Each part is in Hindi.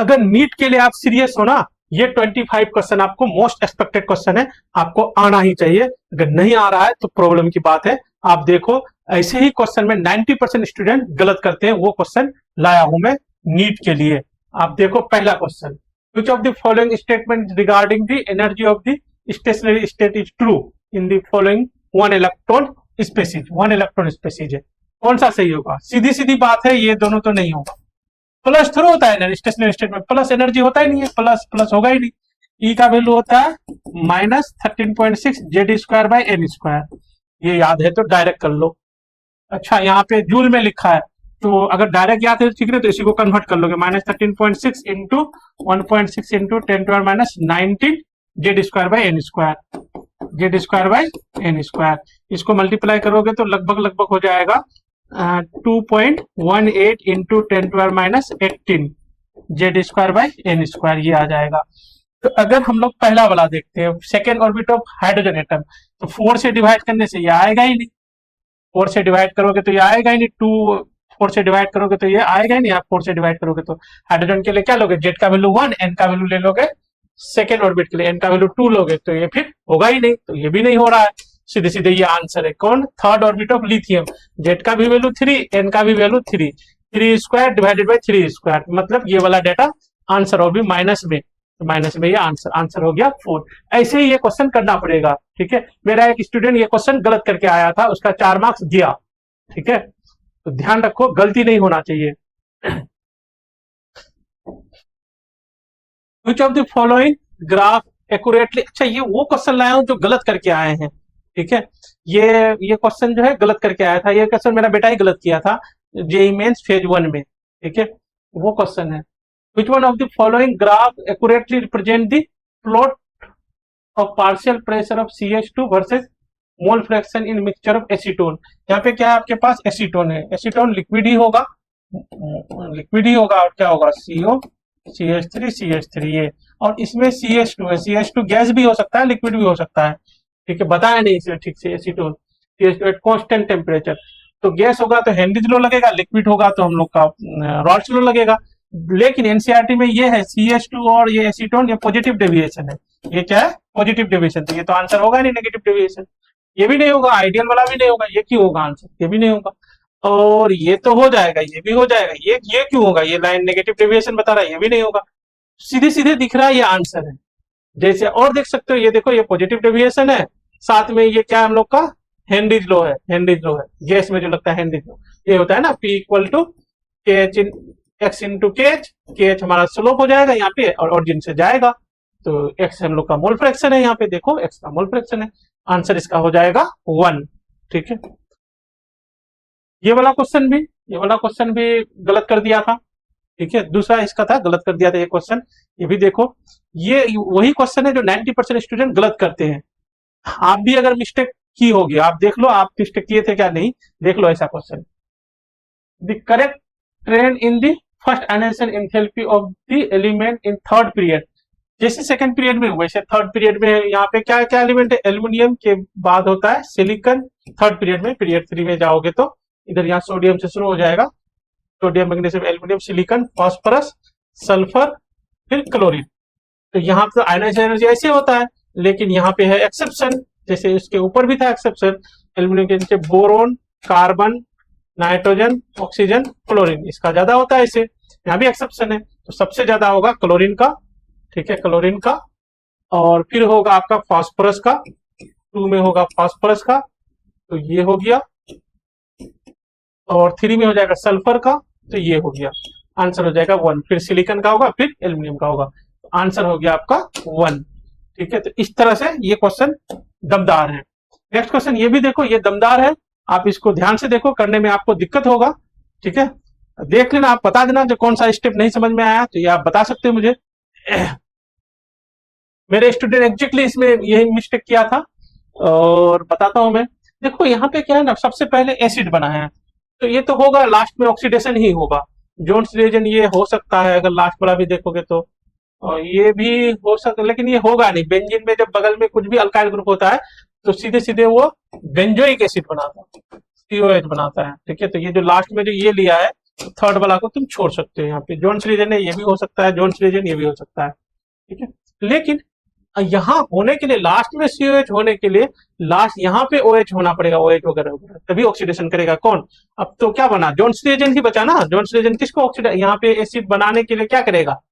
अगर नीट के लिए आप सीरियस हो ना, ये 25 क्वेश्चन आपको मोस्ट एक्सपेक्टेड क्वेश्चन है, आपको आना ही चाहिए। अगर नहीं आ रहा है तो प्रॉब्लम की बात है। आप देखो ऐसे ही क्वेश्चन में 90% स्टूडेंट गलत करते हैं, वो क्वेश्चन लाया हूं मैं नीट के लिए। आप देखो पहला question, which of the following statement regarding the energy of the stationery state is true in the following one electron species. One electron species है, कौन सा सही होगा? सीधी सीधी बात है, ये दोनों तो नहीं होगा। प्लस थ्रू होता है स्टेशनरी स्टेट में, प्लस एनर्जी होता ही नहीं है, प्लस प्लस होगा ही नहीं। ई का वैल्यू होता है -13.6 Z square by N square, ये याद है तो डायरेक्ट कर लो। अच्छा यहाँ पे जूल में लिखा है, तो अगर डायरेक्ट याद है तो ठीक है, तो इसी को कन्वर्ट कर लोगे, -13.6 into 1.6 into 10⁻19 Z square by N square, Z square by N square. इसको मल्टीप्लाई करोगे तो लगभग हो जाएगा 2.18 into 10⁻18 Z square by N square, ये आ जाएगा। तो अगर हम लोग पहला वाला देखते हैं, second orbit of hydrogen atom, तो 4 से डिवाइड करने से ये आएगा ही नहीं, 4 से डिवाइड करोगे तो ये आएगा ही नहीं, 2 4 से डिवाइड करोगे तो ये आएगा ही नहीं, आप 4 से डिवाइड करोगे तो हाइड्रोजन के लिए क्या लोगे, जेड का वैल्यू 1, एन का वैल्यू ले लोगे सेकेंड ऑर्बिट के लिए, एन का वैल्यू 2 लोगे, तो ये फिर होगा ही नहीं, तो ये भी नहीं हो रहा है। सीधे सीधे ये आंसर है। कौन? Third orbit of lithium, Z का भी वैल्यू 3, एन का भी value 3, 3 square divided by 3 square, मतलब ये वाला डेटा आंसर होगी माइनस में, तो माइनस में ये आंसर हो गया 4। ऐसे ही ये क्वेश्चन करना पड़ेगा, ठीक है। मेरा एक स्टूडेंट ये क्वेश्चन गलत करके आया था, उसका 4 मार्क्स दिया, ठीक है, तो ध्यान रखो गलती नहीं होना चाहिए। Which of the following graph accurately, अच्छा ये वो क्वेश्चन लाया हूं जो गलत करके आए हैं, ठीक है। ये क्वेश्चन जो है गलत करके आया था, ये क्वेश्चन मेरा बेटा ही गलत किया था जेईई मेंस फेज 1 में, ठीक है, वो क्वेश्चन है। Which one of the following graph accurately represent the plot of partial pressure of CH2 versus mole fraction in mixture of acetone. यहाँ पे क्या है, आपके पास एसीटोन है, एसीटोन लिक्विड ही होगा, और क्या होगा, CO CH3 ये, और इसमें CH2 है, CH2 गैस भी हो सकता है, लिक्विड भी हो सकता है, ठीक है, बताया नहीं इसमें ठीक से। Acetone CH2 at constant temperature, तो गैस होगा तो हेनरीज लॉ लगेगा, लिक्विड होगा तो हम लोग का रॉल्स लॉ लगेगा। लेकिन एनसीईआरटी में ये है CH2 और ये एसीटोन, ये पॉजिटिव डेविएशन है, ये क्या है, पॉजिटिव डेविएशन, तो ये तो आंसर होगा नहीं नेगेटिव डेविएशन, ये भी नहीं होगा, आइडियल वाला भी नहीं होगा, ये क्यों होगा आंसर, ये भी नहीं होगा, और ये तो हो जाएगा, ये भी हो जाएगा, ये क्यों होगा, ये लाइन नेगेटिव डेविएशन बता रहा है, ये भी नहीं होगा, सीधे सीधे दिख रहा है ये आंसर है। जैसे और देख सकते हो, ये देखो ये पॉजिटिव डेविएशन है, साथ में ये क्या हम लोग का हेनरीज लॉ है, गैस में जो लगता है हेनरीज लॉ, ये होता है ना P equal to x into KH हमारा स्लोप हो जाएगा यहाँ पे, और ऑरिजिन से जाएगा, तो x हम लोग का मोल फ्रैक्शन है, यहाँ पे देखो x का मोल फ्रैक्शन है, आंसर इसका हो जाएगा 1, ठीक है। ये वाला क्वेश्चन भी गलत कर दिया था, ठीक है, दूसरा इसका था गलत कर दिया था ये क्वेश्चन, ये भी देखो, ये वही क्वेश्चन है जो 90% स्टूडेंट गलत करते हैं। आप भी अगर मिस्टेक की होगी, आप देख लो आप मिस्टेक किए थे क्या नहीं, देख लो ऐसा question. The correct trend in the first ionisation enthalpy of the element in third period, जैसे सेकंड पीरियड में वैसे थर्ड पीरियड में है। यहाँ पे क्या क्या एलिमेंट है, एल्युमिनियम के बाद होता है सिलिकॉन, थर्ड पीरियड में, पीरियड 3 में जाओगे तो इधर यहाँ सोडियम से शुरू हो जाएगा, sodium, magnesium, aluminium, silicon, phosphorus, sulphur, फिर क्लोरीन। तो यहाँ पे आयनाइजेशन एनर्जी ऐसे होता है, लेकिन यहाँ पे है एक्सेप्शन, जैसे इसके ऊपर भी था एक्सेप्शन, एल्युमिनियम के नीचे boron, carbon, nitrogen, oxygen, chlorine, इसका ज्यादा होता है ऐसे, यहाँ भी एक्सेप्शन है, तो सबसे ज्यादा होगा क्लोरीन का, ठीक है, क्लोरीन का, और फिर होगा आपका फास्फोरस का, 2 में होगा फास्फोरस का, तो ये हो गया, और 3 में हो जाएगा सल्फर का, तो ये हो गया, आंसर हो जाएगा 1, फिर सिलिकॉन का होगा, फिर एल्युमिनियम का होगा, तो आंसर हो गया आपका 1, ठीक है। तो इस तरह से ये क्वेश्चन दमदार है। नेक्स्ट क्वेश्चन ये भी देखो, ये दमदार है, आप इसको ध्यान से देखो, करने में आपको दिक्कत होगा, ठीक है, देख लेना, आप बता देना जो कौन सा स्टेप नहीं समझ में आया, तो ये आप बता सकते हो मुझे। मेरे स्टूडेंट एग्जैक्टली इसमें यही मिस्टेक किया था, और बताता हूं मैं। देखो यहाँ पे क्या है ना, सबसे पहले एसिड बना है, तो ये तो होगा लास्ट में ऑक्सीडेशन ही होगा, जोन्स रिएजेंट ये हो सकता है, अगर लास्ट वाला भी देखोगे तो, और ये भी हो सकता है, लेकिन ये होगा नहीं। बेंजीन में जब बगल में कुछ भी अल्काइल ग्रुप होता है तो सीधे सीधे वो बेंजोइक एसिड बनाता है, COH बनाता है, ठीक है। तो ये जो लास्ट में जो ये लिया है थर्ड वाला को तुम छोड़ सकते हो। यहाँ पे जोन्स रीजन है, ये भी हो सकता है, जोन्स रीजन ये भी हो सकता है, ठीक है। लेकिन यहाँ होने के लिए, लास्ट में COH होने के लिए लास्ट यहाँ पे OH होना पड़ेगा, OH वगैरह वगैरह, तभी ऑक्सीडेशन करेगा कौन। अब तो क्या बना, जोन्स रीजन ही बचा ना। जोन्स रीजन किसको ऑक्सीडाइज, यहाँ पे एसिड बनाने के लिए क्या करेगा,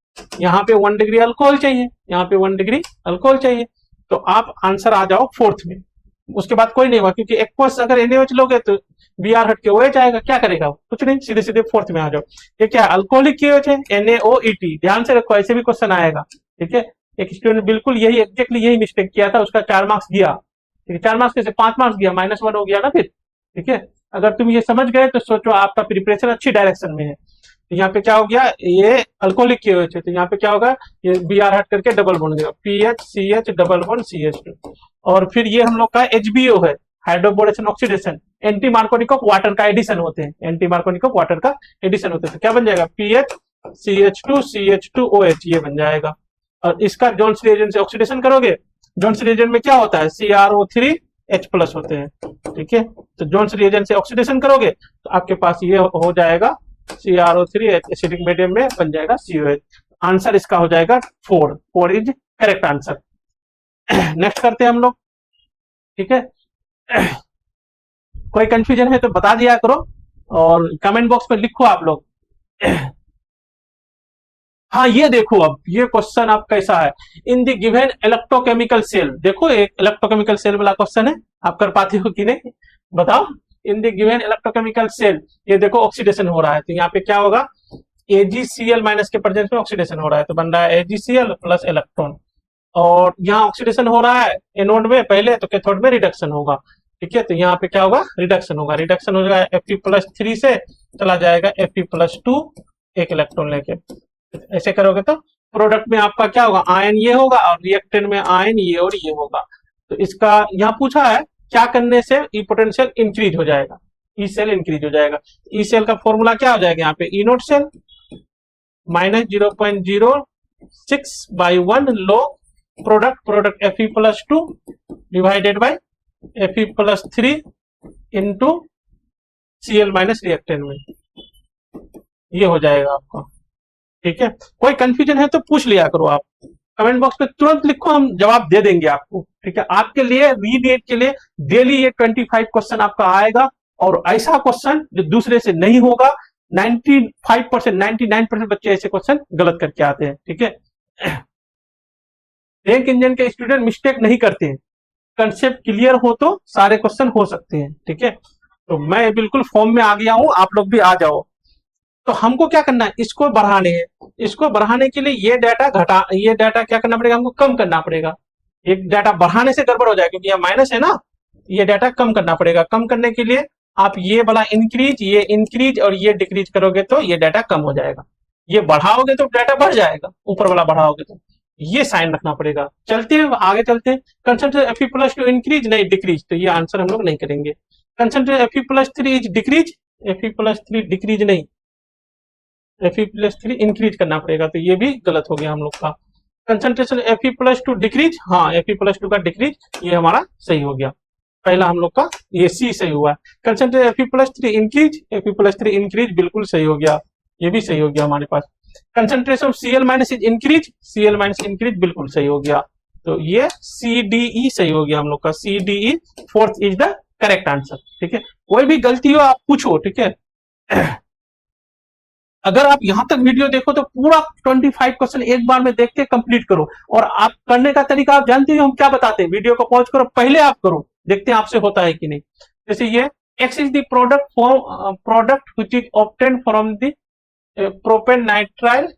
यहाँ पे 1 डिग्री अल्कोहल चाहिए, यहाँ पे 1 डिग्री अल्कोहल चाहिए। तो आप आंसर आ जाओ फोर्थ में, उसके बाद कोई नहीं हुआ, क्योंकि एक्वस अगर NaOH लोगे तो Br हट के OH आएगा, क्या करेगा, कुछ नहीं, सीधे सीधे फोर्थ में आ जाओ। ये क्या है, अल्कोहलिक KOH है, NaOET। ध्यान से रखो, ऐसे भी क्वेश्चन आएगा, ठीक है। एक स्टूडेंट बिल्कुल यही एग्जैक्टली यही मिस्टेक किया था, उसका 4 मार्क्स गया, ठीक है। 4 मार्क्स कैसे, 5 मार्क्स गया, -1 हो गया ना फिर, ठीक है। अगर तुम ये समझ गए तो सोचो आपका प्रिपरेशन अच्छी डायरेक्शन में है। तो यहाँ पे क्या हो गया, ये अल्कोहलिक KOH है, तो यहाँ पे क्या होगा, ये Br हट करके डबल बॉन्ड देगा, PHCH डबल बॉन्ड CH2। और फिर ये हम लोग का HBO है, hydroboration oxidation, anti Markovnikov of water का एडिशन होते हैं, एंटी मार्कोनिक ऑफ वाटर का एडिशन होते हैं। तो क्या बन जाएगा, PHCH2 CH2OH, ये बन जाएगा। और इसका जोन्स रिएजेंट से ऑक्सीडेशन करोगे, जोन्स रिएजेंट में क्या होता है, CrO3H+ होते हैं, ठीक है। तो जोन्स रिएजेंट से ऑक्सीडेशन करोगे तो आपके पास ये हो जाएगा CrO3H, एसिडिक मीडियम में बन जाएगा COH। आंसर इसका हो जाएगा 4 इज करेक्ट आंसर। नेक्स्ट करते हैं हम लोग, ठीक है। कोई कंफ्यूजन है तो बता दिया करो और कमेंट बॉक्स में लिखो आप लोग। हाँ ये देखो, अब ये क्वेश्चन आप कैसा है, in the given electrochemical cell, देखो एक इलेक्ट्रोकेमिकल सेल वाला क्वेश्चन है, आप कर पाते हो कि नहीं बताओ। In the given electrochemical cell, ये देखो ऑक्सीडेशन हो रहा है, तो यहाँ पे क्या होगा, AgCl- के प्रेजेंस में ऑक्सीडेशन हो रहा है, तो बन रहा है AgCl प्लस इलेक्ट्रॉन। और यहाँ ऑक्सीडेशन हो रहा है एनोड में पहले, तो कैथोड में रिडक्शन होगा, ठीक है। तो यहाँ पे क्या होगा, रिडक्शन होगा, रिडक्शन हो जाएगा Fe+3 से चला जाएगा Fe+2, एक इलेक्ट्रॉन लेके। ऐसे करोगे तो प्रोडक्ट में आपका क्या होगा, आयन ये होगा और रिएक्टेंट में आयन ये और ये होगा। तो इसका यहाँ पूछा है क्या करने से ई पोटेंशियल इंक्रीज हो जाएगा, ई सेल इंक्रीज हो जाएगा। ई सेल का फॉर्मूला क्या हो जाएगा, यहाँ पे E naught cell -0.06/1 log product Fe+2 divided by Fe+3 into Cl- reactant में, ये हो जाएगा आपका, ठीक है। कोई कंफ्यूजन है तो पूछ लिया करो आप, कमेंट बॉक्स में तुरंत लिखो, हम जवाब दे देंगे आपको, ठीक है। आपके लिए रीनेट के लिए डेली ये 25 क्वेश्चन आपका आएगा, और ऐसा क्वेश्चन जो दूसरे से नहीं होगा। 95%, 99% बच्चे ऐसे क्वेश्चन गलत करके आते हैं, ठीक है। रैंक इंजन के स्टूडेंट मिस्टेक नहीं करते हैं, कंसेप्ट क्लियर हो तो सारे क्वेश्चन हो सकते हैं, ठीक है। तो मैं बिल्कुल फॉर्म में आ गया हूं, आप लोग भी आ जाओ। तो हमको क्या करना है, इसको बढ़ाने हैं, इसको बढ़ाने के लिए ये डाटा क्या करना पड़ेगा, हमको कम करना पड़ेगा। एक डाटा बढ़ाने से गड़बड़ हो जाए, क्योंकि यहाँ माइनस है ना, ये डाटा कम करना पड़ेगा। कम करने के लिए आप ये वाला ये इंक्रीज और ये डिक्रीज करोगे तो ये डाटा कम हो जाएगा। ये बढ़ाओगे तो डाटा बढ़ जाएगा, ऊपर वाला बढ़ाओगे तो ये साइन रखना पड़ेगा। चलते हैं आगे, चलते हैं। कंसंट्रेट Fe+2 इंक्रीज नहीं डिक्रीज, तो ये आंसर हम लोग नहीं करेंगे। Concentrate Fe+3 is decrease, Fe+3 decrease नहीं, Fe+3 इंक्रीज करना पड़ेगा, तो ये भी गलत हो गया हम लोग का। कंसंट्रेशन Fe+2 डिक्रीज, हाँ Fe+2 का डिक्रीज, ये हमारा सही हो गया। पहला हम लोग का ये सी सही हुआ है। Concentration Fe+3 increase, Fe+3 increase बिल्कुल सही हो गया, ये भी सही हो गया हमारे पास। Concentration of Cl- is increase, Cl- increase बिल्कुल सही हो गया। तो ये CDE सही हो गया हम लोग का, CDE fourth is the correct answer, ठीक है। कोई भी गलती हो आप पूछो, ठीक है। अगर आप यहां तक वीडियो देखो तो पूरा 25 क्वेश्चन एक बार में देख के कंप्लीट करो। और आप करने का तरीका आप जानते हो हम क्या बताते हैं, वीडियो को पॉज करो, पहले आप करो, देखते हैं आपसे होता है कि नहीं। जैसे ये X is the product which is obtained from the propane nitrile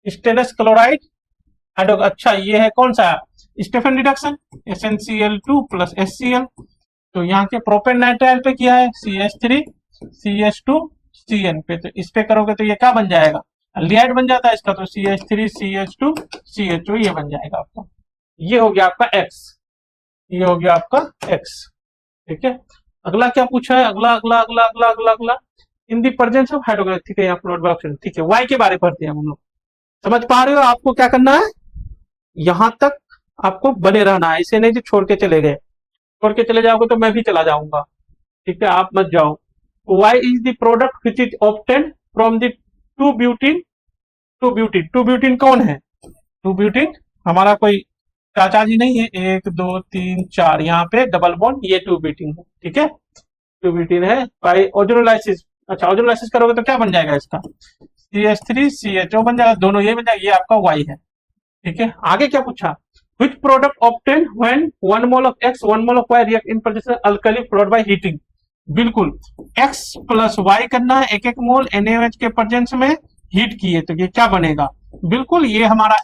stannous chloride. अच्छा ये है कौन सा, Stephen reduction, SnCl2 plus HCl। तो यहाँ के प्रोपेन नाइट्राइल पे किया है CH3 CH2 CN पे, तो इस पे करोगे तो ये क्या बन जाएगा, लिहाइड बन जाता है इसका, तो CH3 CH2 CHO ये बन जाएगा आपका। ये हो गया आपका X, ये हो गया आपका X, ठीक है। अगला क्या पूछा है, अगला अगला अगला अगला अगला अगला इन दी प्रेजेंस ऑफ हाइड्रोजन, ठीक है। यहाँ प्रोडक्शन, ठीक है। Y के बारे में पढ़ते हैं हम लोग। समझ पा रहे हो, आपको क्या करना है, यहां तक आपको बने रहना है, इसे नहीं जो छोड़ के चले गए, छोड़ के चले जाओगे तो मैं भी चला जाऊंगा, ठीक है, आप मत जाओ। Y is the product which is obtained from the two butene to butene कौन है? टू ब्यूटीन हमारा कोई चाचा जी नहीं है, 1 2 3 4 यहाँ पे डबल बॉन्ड, ये टू ब्यूटीन है, ठीक है, टू ब्यूटीन है बाई ओजोनोलाइसिस। अच्छा, ओजोनोलाइसिस करोगे तो क्या बन जाएगा इसका? CH3CHO बन जाएगा, दोनों ये बन जाएगा, ये आपका Y है, ठीक है। आगे क्या पूछा? Which product obtained when 1 mole of X 1 mole of Y react in presence of alkali fluid by heating? बिल्कुल X प्लस Y करना है, एक एक मोल NaOH के प्रेजेंस में हीट किए तो ये क्या बनेगा? बिल्कुल ये हमारा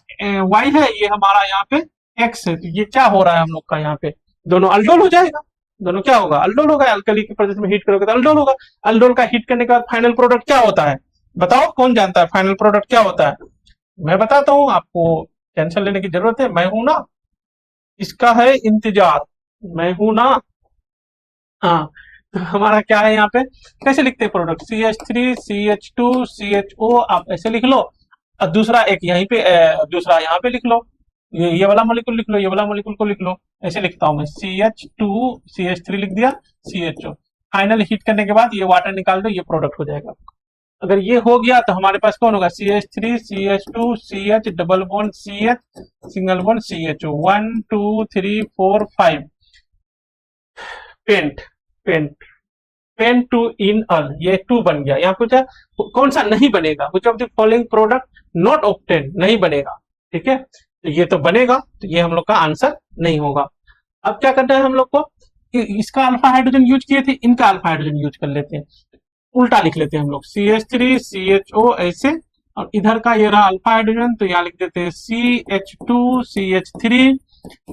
Y है, ये हमारा यहाँ पे X है, तो ये क्या हो रहा है हम लोग का यहाँ पे? दोनों अल्डोल हो जाएगा, दोनों क्या होगा? अल्डोल होगा। अल्कली के प्रेजेंस में हीट करोगे तो अल्डोल होगा। अल्डोल का हीट करने के बाद फाइनल प्रोडक्ट क्या होता है? बताओ, कौन जानता है फाइनल प्रोडक्ट क्या होता है? मैं बताता हूँ, आपको टेंशन लेने की जरूरत है, मैं हूं ना, इसका है इंतजार, मैं हूं ना। हाँ, तो हमारा क्या है यहाँ पे? कैसे लिखते हैं प्रोडक्ट? CH3CH2CHO आप ऐसे लिख लो, और दूसरा एक यहीं पे दूसरा यहाँ पे लिख लो, ये वाला मॉलिक्यूल लिख लो, ये वाला मॉलिक्यूल को लिख लो, ऐसे लिखता हूं मैं, CH2CH3 लिख दिया, CHO। फाइनल हीट करने के बाद ये वाटर निकाल दो, ये प्रोडक्ट हो जाएगा। अगर ये हो गया तो हमारे पास कौन होगा? CH3CH2CH double bond CH single bond CHO, 1 2 3 4 5 pent pent pent two en al, ये 2 बन गया। यहाँ पूछा कौन सा नहीं बनेगा? Which of the following product not obtain, नहीं बनेगा, ठीक है, तो ये तो बनेगा, तो ये हम लोग का आंसर नहीं होगा। अब क्या करना है हम लोग को? इसका अल्फा हाइड्रोजन यूज किए थे, इनका अल्फा हाइड्रोजन यूज कर लेते हैं, उल्टा लिख लेते हैं हम लोग, CH3CHO ऐसे, और इधर का ये रहा अल्फा हाइड्रोजन, तो यहाँ लिख देते हैं CH2CH3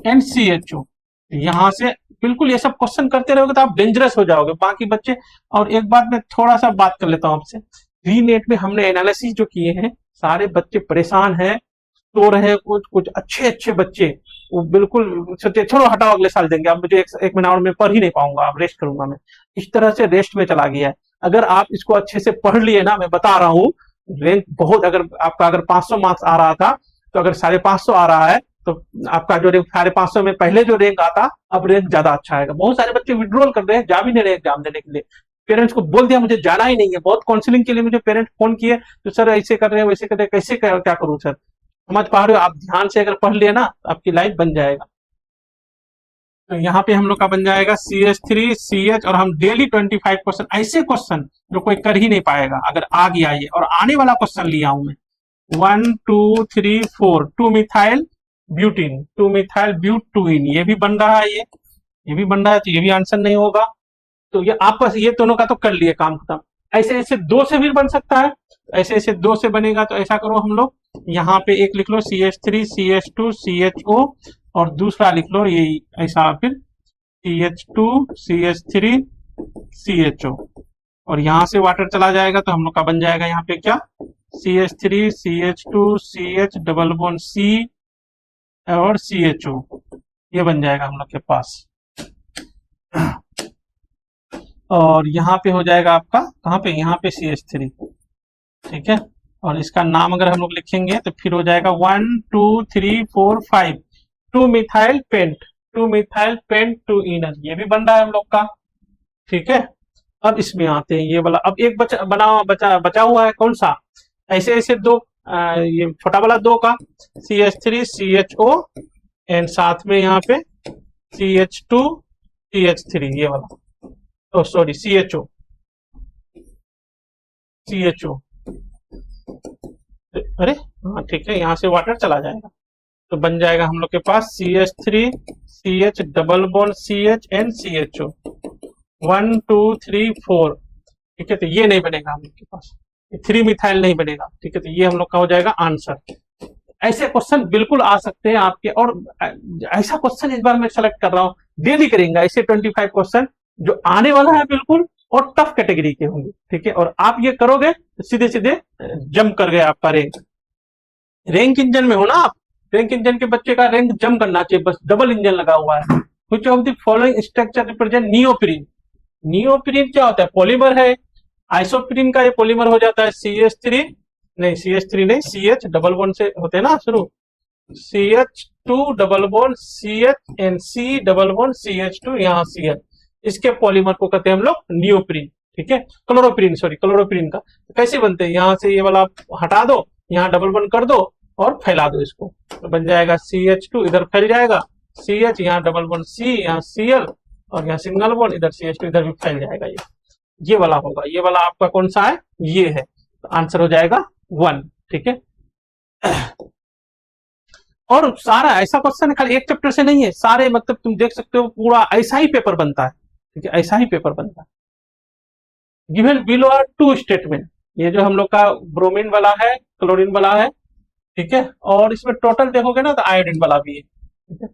एंड CHO। यहाँ से बिल्कुल ये सब क्वेश्चन करते रहोगे तो आप डेंजरस हो जाओगे बाकी बच्चे। और एक बात मैं थोड़ा सा बात कर लेता हूँ आपसे, रीनेट में हमने एनालिसिस जो किए हैं, सारे बच्चे परेशान हैं, सो रहे हैं, कुछ कुछ अच्छे अच्छे बच्चे, वो बिल्कुल सोचे छोड़ो हटाओ अगले साल देंगे, अब मुझे एक महीना और मैं पढ़ ही नहीं पाऊंगा, अब रेस्ट करूंगा मैं, इस तरह से रेस्ट में चला गया है। अगर आप इसको अच्छे से पढ़ लिए ना, मैं बता रहा हूँ, रैंक बहुत, अगर आपका अगर 500 मार्क्स आ रहा था, तो अगर 550 आ रहा है, तो आपका जो रैंक 550 में पहले जो रैंक आता, अब रैंक ज्यादा अच्छा आएगा। बहुत सारे बच्चे विड्रॉल कर रहे हैं, जा भी नहीं रहे एग्जाम देने के लिए, पेरेंट्स को बोल दिया मुझे जाना ही नहीं है, बहुत काउंसलिंग के लिए मुझे पेरेंट्स फोन किए, तो सर ऐसे कर रहे हैं वैसे कर रहे हैं, कैसे क्या करूं सर? समझ पा रहे हो? आप ध्यान से अगर पढ़ लिए ना, आपकी लाइफ बन जाएगा। तो यहाँ पे हम लोग का बन जाएगा CH3CH, और हम डेली 25 क्वेश्चन, ऐसे क्वेश्चन जो कोई कर ही नहीं पाएगा, अगर आ गया ये, और आने वाला क्वेश्चन लिया हूं मैं, 1 2 3 4 2 मिथाइल ब्यूटीन, 2 मिथाइल ब्यूटुइन, ये भी बन रहा है, ये भी बन रहा है, तो ये भी आंसर नहीं होगा। तो ये आपस ये दोनों का तो कर लिए, काम खत्म। ऐसे ऐसे 2 से भी बन सकता है, ऐसे ऐसे 2 से बनेगा, तो ऐसा करो हम लोग, यहाँ पे एक लिख लो CH3CH2CHO, और दूसरा लिख लो ये ऐसा, फिर CH2CH3CHO, और यहाँ से वाटर चला जाएगा, तो हम लोग का बन जाएगा यहाँ पे क्या? CH3CH2CH डबल बॉन्ड C और CHO, ये बन जाएगा हम लोग के पास। और यहाँ पे हो जाएगा आपका, कहाँ पे? यहाँ पे CH3, ठीक है। और इसका नाम अगर हम लोग लिखेंगे तो फिर हो जाएगा 1 2 3 4 5 2 methyl pent, 2 methyl pent two इनर, ये भी बन रहा है हम लोग का, ठीक है। अब इसमें आते हैं ये वाला, अब एक बचा हुआ है, कौन सा? ऐसे ऐसे 2, ये छोटा वाला 2 का, CH3CHO एंड साथ में यहाँ पे CH2CH3, ये वाला, ओ सॉरी CHO, अरे हाँ ठीक है, यहाँ से वाटर चला जाएगा, तो बन जाएगा हम लोग के पास CH3CH double bond CH and CHO, 1 2 3 4, ठीक है। तो ये नहीं बनेगा हम लोग के पास, 3 मिथाइल नहीं बनेगा, ठीक है। तो ये हम लोग का हो जाएगा आंसर। ऐसे क्वेश्चन बिल्कुल आ सकते हैं आपके, और ऐसा क्वेश्चन इस बार मैं सेलेक्ट कर रहा हूँ, डेली करेंगे ऐसे 25 क्वेश्चन जो आने वाला है बिल्कुल, और टफ कैटेगरी के होंगे, ठीक है। और आप ये करोगे तो सीधे सीधे जंप कर गए आपका रैंक इंजन में हो ना आप, रैंक इंजन के बच्चे का रैंक जंप करना चाहिए, बस डबल इंजन लगा हुआ है। Which of the following structure represent neoprene? Neoprene क्या होता है? पॉलीमर है, आइसोप्रीन का ये पॉलीमर हो जाता है CH3 नहीं, CH3 नहीं, CH डबल बॉन्ड से होते हैं ना शुरू, CH2 double bond CH and C double bond CH2, यहाँ CH, इसके पॉलीमर को कहते हैं हम लोग नियोप्रीन। ठीक है, क्लोरोप्रीन, सॉरी क्लोरोप्रीन का। तो कैसे बनते हैं, यहाँ से ये वाला हटा दो, यहाँ डबल बॉन्ड कर दो और फैला दो इसको, तो बन जाएगा CH2, इधर फैल जाएगा CH, यहाँ डबल बॉन्ड C, यहाँ Cl, और यहाँ सिंगल बॉन्ड, इधर CH2, इधर भी फैल जाएगा। ये वाला होगा, ये वाला आपका कौन सा है, ये है, तो आंसर हो जाएगा 1। ठीक है, और सारा ऐसा क्वेश्चन है, खाली एक चैप्टर से नहीं है, सारे मतलब तुम देख सकते हो पूरा ऐसा ही पेपर बनता है। ठीक है, ऐसा ही पेपर बनता है। गिवन बिलो आर 2 स्टेटमेंट, ये जो हम लोग का ब्रोमीन वाला है, क्लोरीन वाला है, ठीक है, और इसमें टोटल देखोगे ना तो आयोडीन वाला भी है। ठीक है,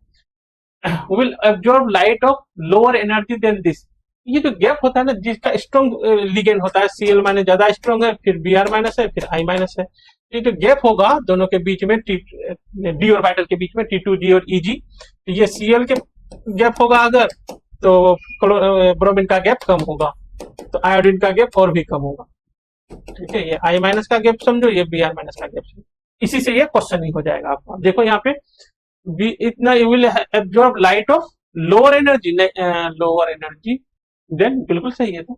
will absorb light of lower energy than this, ये जो गैप होता है ना, जिसका स्ट्रॉन्ग लिगेंड होता है, Cl माइनस ज्यादा स्ट्रॉन्ग है, फिर Br माइनस है, फिर I माइनस है, ये जो गैप होगा दोनों के बीच में, डी ऑर्बिटल के बीच में, T2G और Eg, ये Cl के गैप होगा अगर, तो ब्रोमीन का गैप कम होगा, तो आयोडीन का गैप और भी कम होगा। ठीक है, ये I माइनस का गैप समझो, ये Br माइनस का गैप समझो, इसी से ये क्वेश्चन ही हो जाएगा आपका। देखो यहाँ पे इतना, you will absorb light of lower energy, lower energy than, बिल्कुल सही है। तो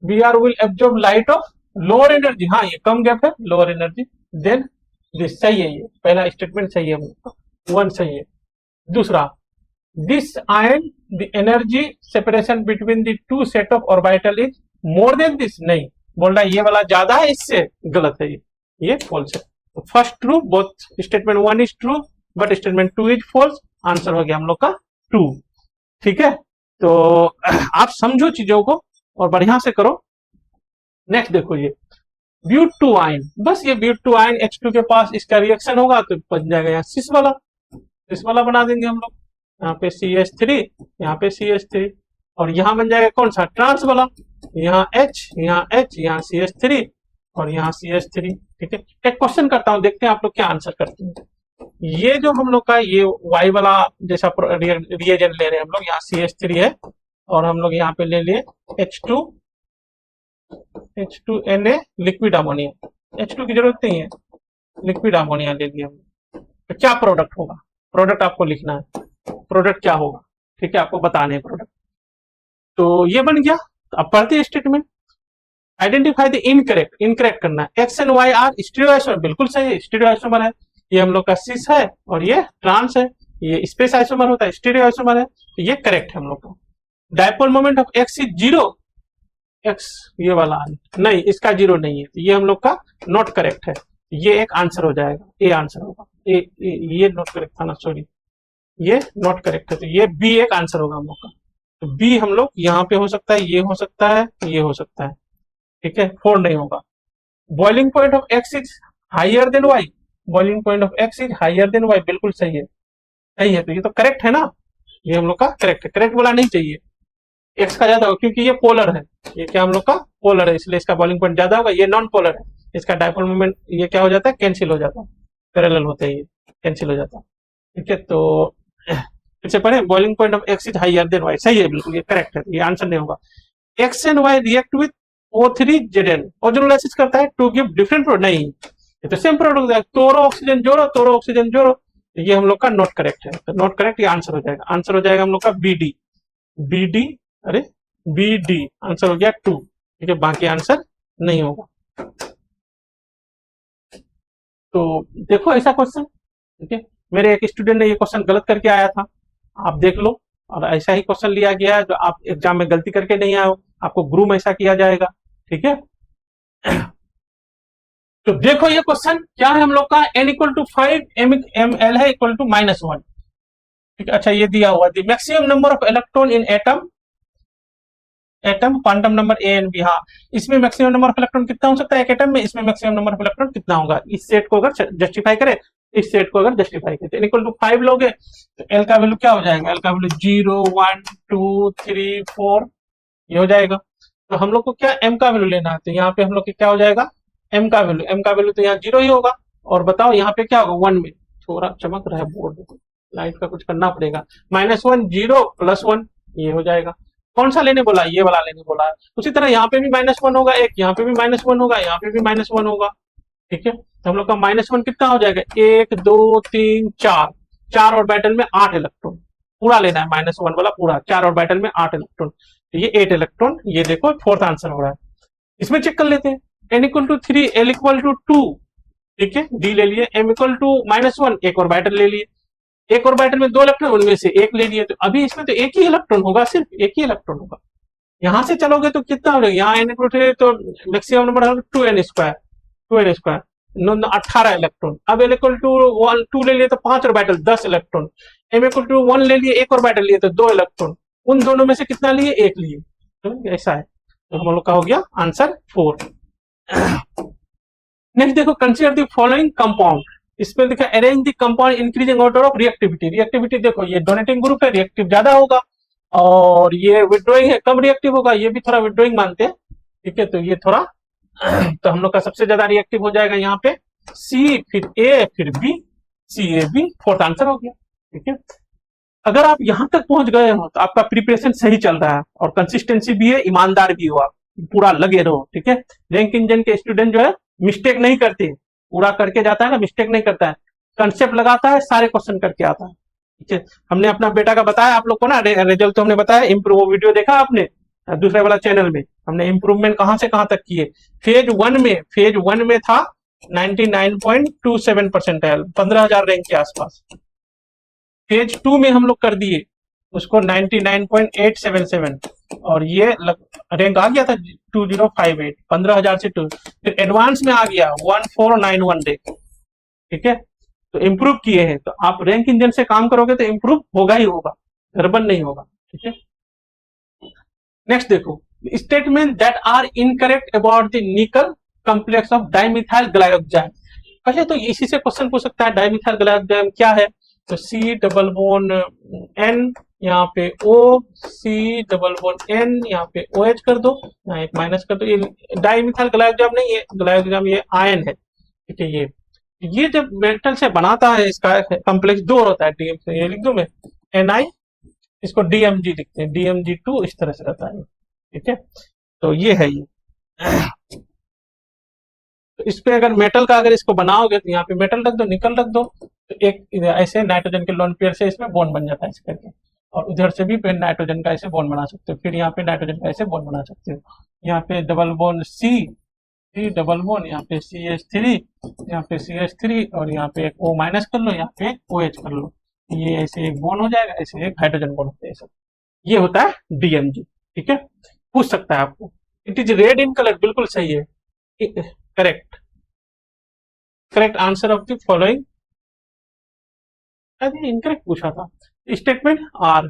Br will absorb light of lower energy, हाँ ये कम गैप है, लोअर एनर्जी देन दिस, सही है, ये पहला स्टेटमेंट सही है, 1 सही है। दूसरा, this ion the energy separation between the two set of orbital is more than this, नहीं बोल रहा है ये वाला ज्यादा है इससे, गलत है, ये फॉल्स है। First true, both statement 1 is true but statement 2 is false, answer हो गया हम लोग का 2। ठीक है, तो आप समझो चीजों को और बढ़िया से करो। नेक्स्ट देखो, ये ब्यूट टू आयन, बस ये ब्यूट टू आयन H2 के पास इसका रिएक्शन होगा तो बन जाएगा यहाँ सिस वाला बना देंगे हम लोग, यहाँ पे CH3, यहाँ पे CH3, और यहाँ बन जाएगा कौन सा, ट्रांस वाला, यहाँ H, यहाँ H, यहाँ CH3 और यहाँ CH3। ठीक है, एक क्वेश्चन करता हूँ, देखते हैं आप लोग क्या आंसर करते हैं। ये जो हम लोग का ये Y वाला जैसा रिएजेंट ले रहे हैं हम लोग, यहाँ CH3 है और हम लोग यहाँ पे ले लिए H2Na लिक्विड अमोनिया, H2 की जरूरत नहीं है, लिक्विड अमोनिया ले लिया हम। तो क्या प्रोडक्ट होगा, प्रोडक्ट आपको लिखना है, प्रोडक्ट क्या होगा, ठीक है, आपको बताने हैं प्रोडक्ट। तो ये बन गया, तो अब पढ़ते हैं statement. Identify the incorrect, incorrect करना है। X एंड Y आर स्टीरियोआइसोमर, बिल्कुल सही है, स्टीरियोआइसोमर है, ये हम लोग का सिस है और ये ट्रांस है, ये स्पेस आइसोमर होता है, स्टीरियोआइसोमर है, तो ये करेक्ट है हम लोग का। Dipole moment of X is 0, X ये वाला नहीं, इसका 0 नहीं है, तो ये हम लोग का नॉट करेक्ट है, ये एक आंसर हो जाएगा, ए आंसर होगा, ये नॉट करेक्ट था ना, सॉरी ये नॉट करेक्ट है, तो ये बी एक आंसर होगा हम लोग का। तो बी हम लोग यहाँ पे हो सकता है, ये हो सकता है, ये हो सकता है। ठीक है, 4 नहीं होगा। Boiling point of X is higher than Y, boiling point of X is higher than Y, बिल्कुल सही है, सही है, तो ये तो करेक्ट है ना, ये हम लोग का करेक्ट है, करेक्ट बोला नहीं चाहिए, X का ज्यादा होगा क्योंकि ये पोलर है, ये क्या हम लोग का पोलर है, इसलिए इसका बॉइलिंग पॉइंट ज्यादा होगा। ये नॉन पोलर है, इसका डायपोल मोमेंट ये क्या हो जाता है, कैंसिल हो जाता है, पैरेलल होते हैं, ये कैंसिल हो जाता है। ठीक है, तो फिर से पढ़े, boiling point of X is higher than Y, सही है, बिल्कुल ये करेक्ट है, ये आंसर नहीं होगा। X and Y react with O3Zn, ozonolysis करता है टू गिव डिफरेंट प्रोडक्ट, नहीं ये तो सेम प्रोडक्ट है, तोरो ऑक्सीजन जोड़ो, तोरो ऑक्सीजन जोड़ो, ये हम लोग का नॉट करेक्ट है, तो नॉट करेक्ट, ये आंसर हो जाएगा, आंसर हो जाएगा हम लोग का BD, BD, अरे BD आंसर हो गया 2। ठीक है, बाकी आंसर नहीं होगा। तो देखो ऐसा क्वेश्चन, ठीक है, मेरे एक स्टूडेंट ने ये क्वेश्चन गलत करके आया था, आप देख लो, और ऐसा ही क्वेश्चन लिया गया है, जो आप एग्जाम में गलती करके नहीं आए हो, आपको ग्रूम ऐसा किया जाएगा। ठीक है, तो देखो ये क्वेश्चन क्या है हम लोग का, n इक्वल टू 5 ml है इक्वल टू -1। ठीक है, अच्छा ये दिया हुआ the maximum number of electron in atom quantum number A and B, हाँ इसमें मैक्सिमम नंबर ऑफ इलेक्ट्रॉन कितना हो सकता है एक एटम में, इसमें मैक्सिमम नंबर ऑफ इलेक्ट्रॉन कितना होगा, इस सेट को अगर जस्टिफाई करे, इस सेट को अगर जस्टिफाई करे, इक्वल टू 5 लोगे तो L का वैल्यू क्या हो जाएगा, L का वैल्यू 0 1 2 3 4 ये हो जाएगा। तो हम लोग को क्या M का वैल्यू लेना है, तो यहाँ पे हम लोग को क्या हो जाएगा, M का वैल्यू तो यहाँ 0 ही होगा, और बताओ यहाँ पे क्या होगा 1 में, थोड़ा चमक रहा है बोर्ड, लाइट का कुछ करना पड़ेगा, -1 0 +1 ये हो जाएगा। कौन सा लेने बोला, ये वाला लेने बोला है। उसी तरह यहाँ पे भी -1 होगा, एक यहाँ पे भी -1 होगा, यहाँ पे भी -1 होगा। ठीक है, तो हम लोग का -1 कितना हो जाएगा, 1 2 3 4 4 और बैटल में 8 इलेक्ट्रॉन, पूरा लेना है, -1 वाला पूरा, 4 ऑर्बिटल में 8 इलेक्ट्रॉन, तो ये 8 इलेक्ट्रॉन, ये देखो फोर्थ आंसर हो रहा है। इसमें चेक कर लेते हैं, n=3, l=2, ठीक है, डी ले लिए, m=-1, एक ऑर्बिटल ले लिए, एक ऑर्बिटल में 2 इलेक्ट्रॉन, उनमें से एक ले लिए, तो अभी इसमें तो एक ही इलेक्ट्रॉन होगा, सिर्फ एक ही इलेक्ट्रॉन होगा। यहां से चलोगे तो कितना हो जाएगा, यहाँ n=3 तो मैक्सिमम नंबर 2n², 18 इलेक्ट्रॉन। अब l=2 ले लिए तो 5 ऑर्बिटल, 10 इलेक्ट्रॉन, m=1 ले लिए, एक ऑर्बिटल लिए तो 2 इलेक्ट्रॉन, उन दोनों में से कितना लिए, एक लिए, तो ऐसा है, तो हम लोग का हो गया आंसर 4। नेक्स्ट देखो, कंसीडर द फॉलोइंग कंपाउंड, इसमें देखा arrange the compound increasing order of reactivity. Reactivity देखो, ये डोनेटिंग ग्रुप है, रिएक्टिव ज्यादा होगा, और ये विड्रॉइंग है, कम रिएक्टिव होगा, ये भी थोड़ा विड्रॉइंग मानते हैं, ठीक है, तो ये थोड़ा तो हम लोग का सबसे ज्यादा रिएक्टिव हो जाएगा यहाँ पे सी, फिर ए, फिर B, C A B, fourth answer हो गया, ठीक है। अगर आप यहां तक पहुंच गए हो तो आपका प्रिपरेशन सही चल रहा है, और कंसिस्टेंसी भी है, ईमानदार भी हो, आप पूरा लगे रहो, ठीक है। रैंक इंजन के स्टूडेंट जो है मिस्टेक नहीं करते, पूरा करके जाता है ना, मिस्टेक नहीं करता है, कंसेप्ट लगाता है, सारे क्वेश्चन करके आता है, ठीक है। हमने अपना बेटा का बताया आप लोग को ना, रिजल्ट तो हमने बताया, इम्प्रूव वीडियो देखा आपने दूसरे वाला चैनल में, हमने इम्प्रूवमेंट कहां से कहां तक किए। फेज वन में था 99.27 परसेंटाइल, 15,000 रैंक के आसपास। फेज 2 में हम लोग कर दिए उसको 99.877, और ये रैंक आ गया था 2058, 15,000 से 2, फिर एडवांस में आ गया 1491 रैंक, ठीक है। तो इम्प्रूव किए हैं, तो आप रैंक इंजन से काम करोगे तो इम्प्रूव होगा ही होगा, गड़बड़ नहीं होगा, ठीक है। नेक्स्ट देखो, statement that are incorrect about the nickel complex of dimethyl glyoxime. पहले तो इसी से क्वेश्चन पूछ सकता है, डाइमिथाइल ग्लाइकोजाइम क्या है, तो सी डबल बॉन्ड एन, यहाँ पे ओ, सी डबल बॉन्ड एन, यहाँ पे ओ एच कर दो, यहाँ एक माइनस कर दो, ये डाइमिथाइल ग्लाइकोजाइम नहीं है, ग्लाइकोजाइम ये आयन है, ठीक है। ये जब मेटल से बनाता है, इसका कॉम्प्लेक्स 2 होता है, डीएम से, ये लिख दूं मैं एन इसको डीएमजी लिखते हैं, DMG2 इस तरह से रहता है, ठीक है। तो ये है ये तो इस पे अगर मेटल का अगर इसको बनाओगे तो यहाँ पे मेटल रख दो, निकल रख दो, तो एक ऐसे नाइट्रोजन के लोन पेयर से इसमें बॉन्ड बन जाता है इस करके, और उधर से भी नाइट्रोजन का ऐसे बॉन्ड बना सकते हो, फिर यहाँ पे नाइट्रोजन का ऐसे बॉन्ड बना सकते हो, यहाँ पे double bond C double bond, यहाँ पे CH3, यहाँ पे CH3, और यहाँ पे एक O माइनस कर लो, यहाँ पे OH कर लो, ये ऐसे एक बॉन्ड हो जाएगा, ऐसे एक हाइड्रोजन बॉन्ड होता है, सब ये होता है DMG, ठीक है। पूछ सकता है आपको, it is red in colour, बिल्कुल सही है, correct, correct answer of the following, अरे इनकरेक्ट पूछा था, स्टेटमेंट आर,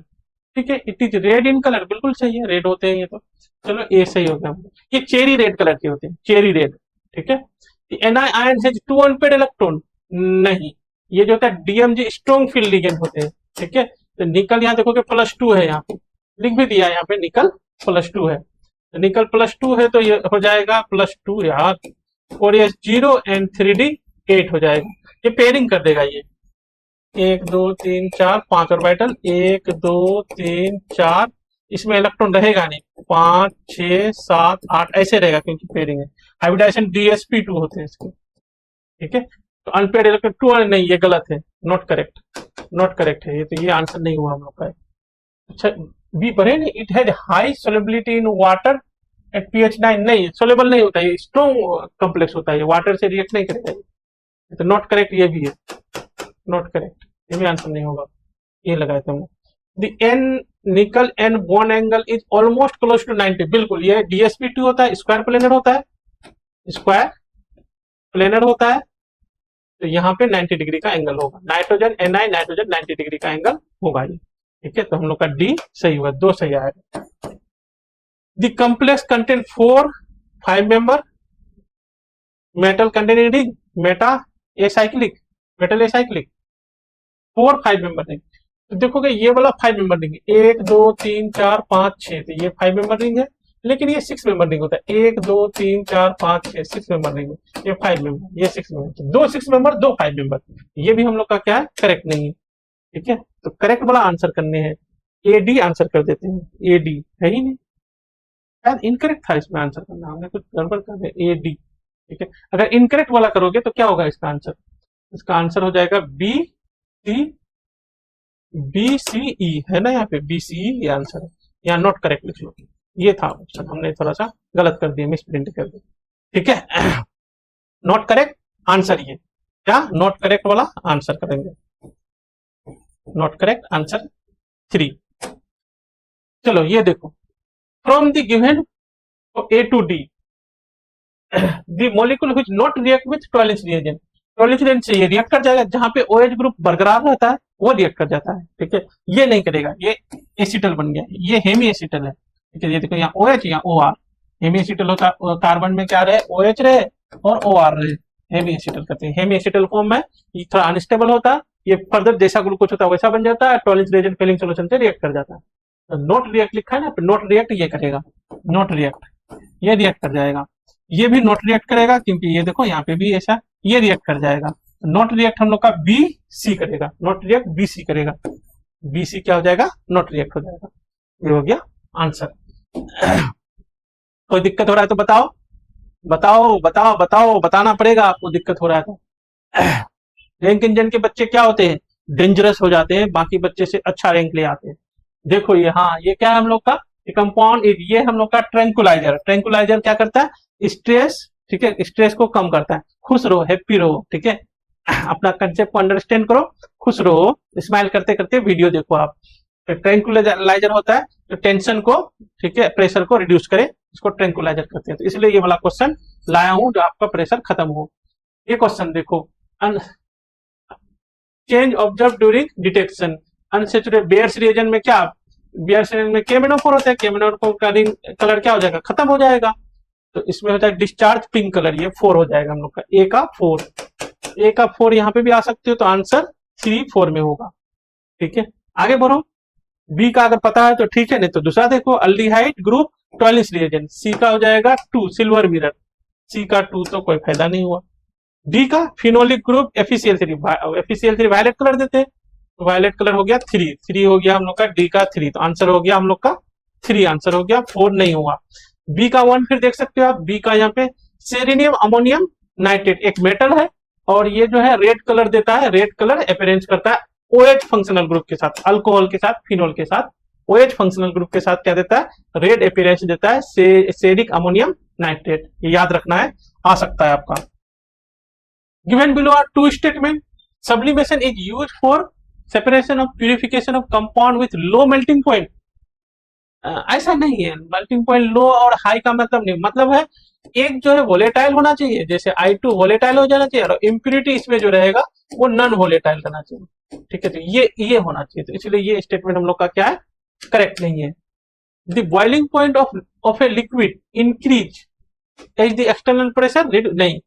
ठीक है, it is red in colour, बिल्कुल सही है, रेड होते हैं ये तो, चलो ए सही हो गया। ये चेरी रेड कलर के होते हैं, चेरी रेड, ठीक है। Ni ion has 2 unpaired electron, नहीं, ये जो होता है DMG स्ट्रॉन्ग फील्ड लिगेंड होते हैं, ठीक है। तो निकल यहाँ देखोगे +2 है, यहाँ पे लिख भी दिया, यहाँ पे निकल +2 है, तो निकल +2 है, तो ये हो जाएगा +2 यार, और ये 0 and 3D 8 हो जाएगा, ये पेयरिंग कर देगा, ये 1 2 3 4 5 ऑर्बिटल, 1 2 3 4, इसमें इलेक्ट्रॉन रहेगा नहीं, 5 6 7 8 ऐसे रहेगा, क्योंकि पेयरिंग है, हाइब्रिडाइजेशन DsP2 होते हैं इसके, ठीक है। तो अनपेड इलेक्ट्रॉन 2 नहीं, ये गलत है, नॉट करेक्ट, नॉट करेक्ट है ये, तो ये आंसर नहीं हुआ हम लोग का। अच्छा, बी पढ़े नहीं, it has high solubility in water at pH 9, नहीं, सोलेबल नहीं होता, ये स्ट्रॉन्ग कॉम्प्लेक्स होता है, ये वाटर से रिएक्ट नहीं करेगा, तो नॉट करेक्ट ये भी है, नॉट करेक्ट, ये भी आंसर नहीं होगा, ये लगाए थे हमने। The N nickel N bond angle is almost close to 90, बिल्कुल, ये DsP2 होता है, स्क्वायर प्लेनर होता है, स्क्वायर प्लेनर होता है, तो यहाँ पे 90 डिग्री का एंगल होगा, नाइट्रोजन Ni नाइट्रोजन 90 डिग्री का एंगल होगा ये, ठीक है। तो हम लोग का डी सही हुआ, 2 सही आएगा। The complex content 4 5 member metal containing ring, Meta acyclic, metal acyclic, 4 5 member ring, तो देखोगे ये वाला 5 मेंबर रिंग है, 1 2 3 4 5 6, तो ये 5 मेंबर रिंग है, लेकिन ये 6 मेंबर रिंग होता है, 1 2 3 4 5 6, 6 मेंबर रिंग है, ये 5 मेंबर, ये 6 मेंबर, 2 6 मेंबर 2 5 मेंबर, ये भी हम लोग का क्या है, करेक्ट नहीं है, ठीक है। तो करेक्ट वाला आंसर करने हैं, AD आंसर कर देते हैं, AD है ही नहीं, शायद इनकरेक्ट था इसमें आंसर करना, हमने कुछ गड़बड़ कर दिया, AD, ठीक है। अगर इनकरेक्ट वाला करोगे तो क्या होगा इसका आंसर, इसका आंसर हो जाएगा B C बी सी ई है ना, यहाँ पे बी सी ई ये आंसर है, यहाँ नॉट करेक्ट लिख लो। ये था ऑप्शन, हमने थोड़ा सा गलत कर दिया, मिस प्रिंट कर दिया, ठीक है। नॉट करेक्ट आंसर ये क्या, नॉट करेक्ट वाला आंसर करेंगे, नॉट करेक्ट आंसर 3। चलो ये देखो, from the given A to D the molecule which not react with Tollens reagent, Tollens reagent से ये रिएक्ट कर जाएगा, जहां पे OH ग्रुप बरकरार रहता है वो रिएक्ट कर जाता है, ठीक है। ये नहीं करेगा, ये एसिटल बन गया, ये हेमी एसिटल है, ठीक है। ये देखो यहाँ OH यहाँ OR, हेमी एसिटल होता है, कार्बन में क्या रहे, OH रहे और OR रहे, हेमी एसिटल कहते हैं। हेमी एसिटल फॉर्म में ये थोड़ा अनस्टेबल होता है, ये फर्दर जैसा ग्लूकोज होता है वैसा बन जाता है, टॉयलेंस रिएजेंट फेलिंग सॉल्यूशन से रिएक्ट कर जाता है। तो नॉट रिएक्ट लिखा है ना, नॉट रिएक्ट ये करेगा, नॉट रिएक्ट ये रिएक्ट कर जाएगा, ये भी नॉट रिएक्ट करेगा क्योंकि ये देखो यहाँ पे भी ऐसा, ये रिएक्ट कर जाएगा। नॉट रिएक्ट हम लोग का बी सी करेगा, नॉट रिएक्ट बी सी करेगा, बी सी क्या हो जाएगा, नॉट रिएक्ट हो जाएगा। ये हो गया आंसर। कोई दिक्कत हो रहा है तो बताओ, बताओ बताओ बताओ, बताना पड़ेगा आपको, दिक्कत हो रहा है तो। रैंक इंजन के बच्चे क्या होते हैं, डेंजरस हो जाते हैं, बाकी बच्चे से अच्छा रैंक ले आते हैं। देखो ये, हाँ ये क्या है हम लोग का, कंपाउंड, ये हम लोग का ट्रैंकुलाइजर। ट्रैंकुलाइजर क्या करता है, स्ट्रेस, ठीक है, स्ट्रेस को कम करता है। खुश रहो, हैप्पी रहो, ठीक है, अपना कंसेप्ट को अंडरस्टैंड करो, खुश रहो, स्माइल करते करते वीडियो देखो आप। ट्रैंकुलाइजर होता है तो टेंशन को, ठीक है, प्रेशर को रिड्यूस करे, इसको ट्रैंकुलाइजर करते हैं। तो इसलिए ये वाला क्वेश्चन लाया हूं जो आपका प्रेशर खत्म हो। ये क्वेश्चन देखो, change observe during detection unsaturated Baeyer's reagent में, क्या बेयर्स रिएजन में KMnO4 होता है, KMnO4 का रिंग कलर क्या हो जाएगा, खत्म हो जाएगा। तो इसमें होता है डिस्चार्ज पिंक कलर, ये 4 हो जाएगा हम लोग का, ए का 4, ए का 4 यहाँ पे भी आ सकते हो, तो आंसर 3 4 में होगा, ठीक है। आगे बढ़ो, बी का अगर पता है तो ठीक है, नहीं तो दूसरा देखो, अल्डिहाइड ग्रुप टॉयलेंस रिएजेंट, सी का हो जाएगा 2 सिल्वर मिरर, सी का 2 तो कोई फायदा नहीं हुआ। डी का phenolic group FeCl3 violet colour देते हैं, तो वायलेट कलर हो गया 3, 3 हो गया हम लोग का, डी का 3, तो आंसर हो गया हम लोग का 3, आंसर हो गया, 4 नहीं हुआ। बी का 1 फिर देख सकते हो आप, बी का यहाँ पे सेरेनियम अमोनियम नाइट्रेट एक मेटल है, और ये जो है रेड कलर देता है, रेड कलर अपेरेंस करता है OH फंक्शनल ग्रुप के साथ, अल्कोहल के साथ, फिनोल के साथ, OH फंक्शनल ग्रुप के साथ क्या देता है, रेड अपेरेंस देता है, सेरिक अमोनियम नाइट्रेट, ये याद रखना है, आ सकता है आपका। Given below are 2 statement, sublimation is used for separation of purification of compound with low melting point. ऐसा नहीं है, मेल्टिंग पॉइंट लो और हाई का मतलब नहीं, मतलब है एक जो है वोलेटाइल होना चाहिए, जैसे I2 वोलेटाइल हो जाना चाहिए, और इम्प्यूरिटी इसमें जो रहेगा वो नॉन वोलेटाइल रहना चाहिए, ठीक है। तो ये होना चाहिए, तो इसलिए ये स्टेटमेंट हम लोग का क्या है, करेक्ट नहीं है। The boiling point of a liquid increase as the external pressure, नहीं,